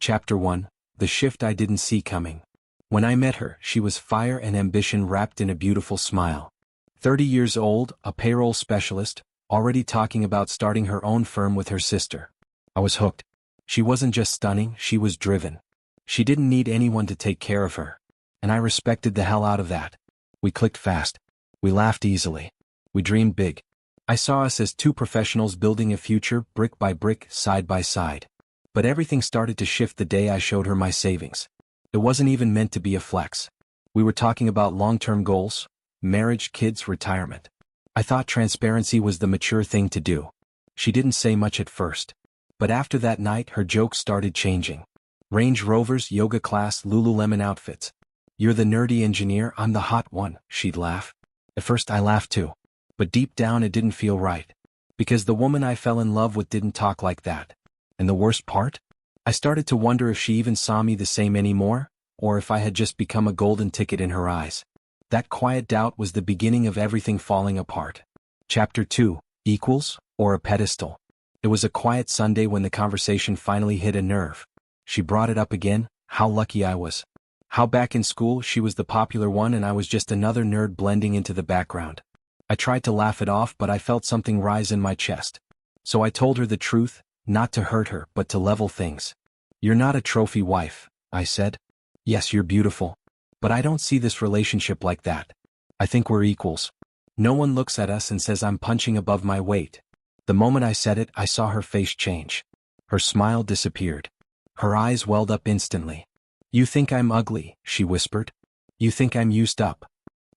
Chapter 1. The Shift I Didn't See Coming. When I met her, she was fire and ambition wrapped in a beautiful smile. 30 years old, a payroll specialist, already talking about starting her own firm with her sister. I was hooked. She wasn't just stunning, she was driven. She didn't need anyone to take care of her. And I respected the hell out of that. We clicked fast. We laughed easily. We dreamed big. I saw us as two professionals building a future brick by brick, side by side. But everything started to shift the day I showed her my savings. It wasn't even meant to be a flex. We were talking about long-term goals, marriage, kids, retirement. I thought transparency was the mature thing to do. She didn't say much at first. But after that night, her jokes started changing. Range Rovers, yoga class, Lululemon outfits. You're the nerdy engineer, I'm the hot one, she'd laugh. At first I laughed too. But deep down it didn't feel right. Because the woman I fell in love with didn't talk like that. And the worst part? I started to wonder if she even saw me the same anymore, or if I had just become a golden ticket in her eyes. That quiet doubt was the beginning of everything falling apart. Chapter 2. Equals, or a pedestal. It was a quiet Sunday when the conversation finally hit a nerve. She brought it up again, how lucky I was. How back in school she was the popular one and I was just another nerd blending into the background. I tried to laugh it off but I felt something rise in my chest. So I told her the truth, not to hurt her but to level things. You're not a trophy wife, I said. Yes, you're beautiful. But I don't see this relationship like that. I think we're equals. No one looks at us and says I'm punching above my weight. The moment I said it, I saw her face change. Her smile disappeared. Her eyes welled up instantly. You think I'm ugly, she whispered. You think I'm used up.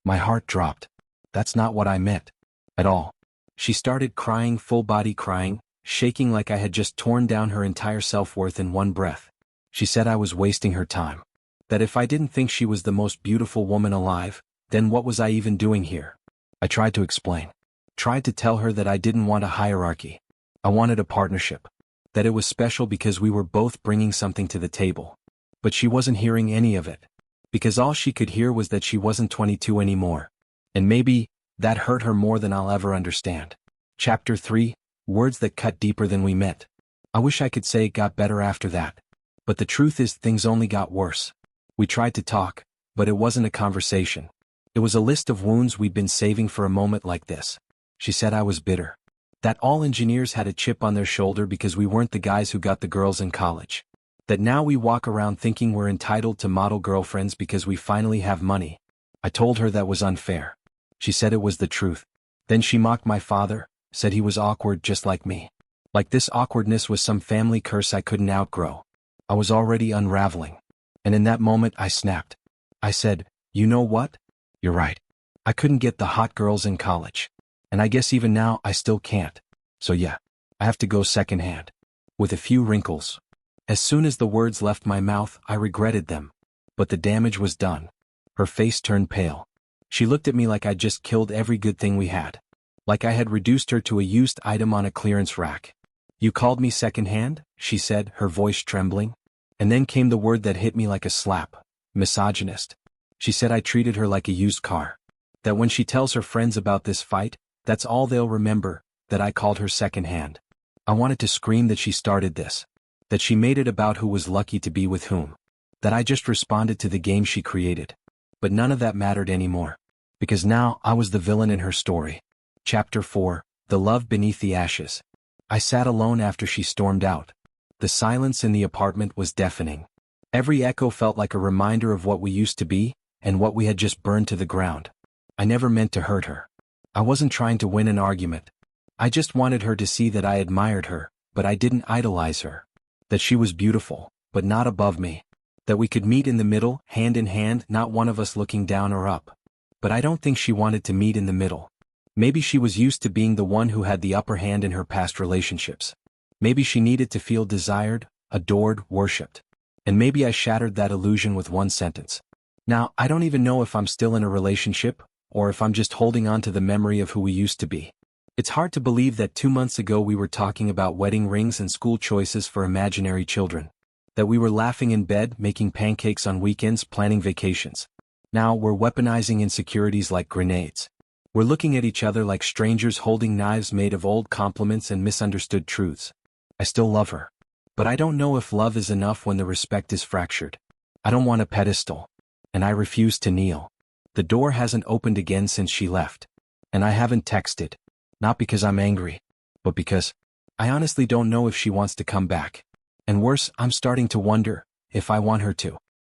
My heart dropped. That's not what I meant. At all. She started crying, full body crying, shaking like I had just torn down her entire self-worth in one breath. She said I was wasting her time. That if I didn't think she was the most beautiful woman alive, then what was I even doing here? I tried to explain. Tried to tell her that I didn't want a hierarchy. I wanted a partnership. That it was special because we were both bringing something to the table. But she wasn't hearing any of it. Because all she could hear was that she wasn't 22 anymore. And maybe, that hurt her more than I'll ever understand. Chapter 3. Words that cut deeper than we met. I wish I could say it got better after that. But the truth is things only got worse. We tried to talk, but it wasn't a conversation. It was a list of wounds we'd been saving for a moment like this. She said I was bitter. That all engineers had a chip on their shoulder because we weren't the guys who got the girls in college. That now we walk around thinking we're entitled to model girlfriends because we finally have money. I told her that was unfair. She said it was the truth. Then she mocked my father, said he was awkward just like me. Like this awkwardness was some family curse I couldn't outgrow. I was already unraveling. And in that moment I snapped. I said, you know what? You're right. I couldn't get the hot girls in college. And I guess even now I still can't. So yeah, I have to go secondhand. With a few wrinkles. As soon as the words left my mouth, I regretted them. But the damage was done. Her face turned pale. She looked at me like I'd just killed every good thing we had. Like I had reduced her to a used item on a clearance rack. You called me secondhand? She said, her voice trembling. And then came the word that hit me like a slap. Misogynist. She said I treated her like a used car. That when she tells her friends about this fight, that's all they'll remember, that I called her secondhand. I wanted to scream that she started this. That she made it about who was lucky to be with whom. That I just responded to the game she created. But none of that mattered anymore. Because now I was the villain in her story. Chapter 4. The Love Beneath the Ashes. I sat alone after she stormed out. The silence in the apartment was deafening. Every echo felt like a reminder of what we used to be, and what we had just burned to the ground. I never meant to hurt her. I wasn't trying to win an argument. I just wanted her to see that I admired her, but I didn't idolize her. That she was beautiful, but not above me. That we could meet in the middle, hand in hand, not one of us looking down or up. But I don't think she wanted to meet in the middle. Maybe she was used to being the one who had the upper hand in her past relationships. Maybe she needed to feel desired, adored, worshipped. And maybe I shattered that illusion with one sentence. Now, I don't even know if I'm still in a relationship, or if I'm just holding on to the memory of who we used to be. It's hard to believe that 2 months ago we were talking about wedding rings and school choices for imaginary children. That we were laughing in bed, making pancakes on weekends, planning vacations. Now we're weaponizing insecurities like grenades. We're looking at each other like strangers holding knives made of old compliments and misunderstood truths. I still love her. But I don't know if love is enough when the respect is fractured. I don't want a pedestal. And I refuse to kneel. The door hasn't opened again since she left. And I haven't texted. Not because I'm angry, but because I honestly don't know if she wants to come back. And worse, I'm starting to wonder if I want her to.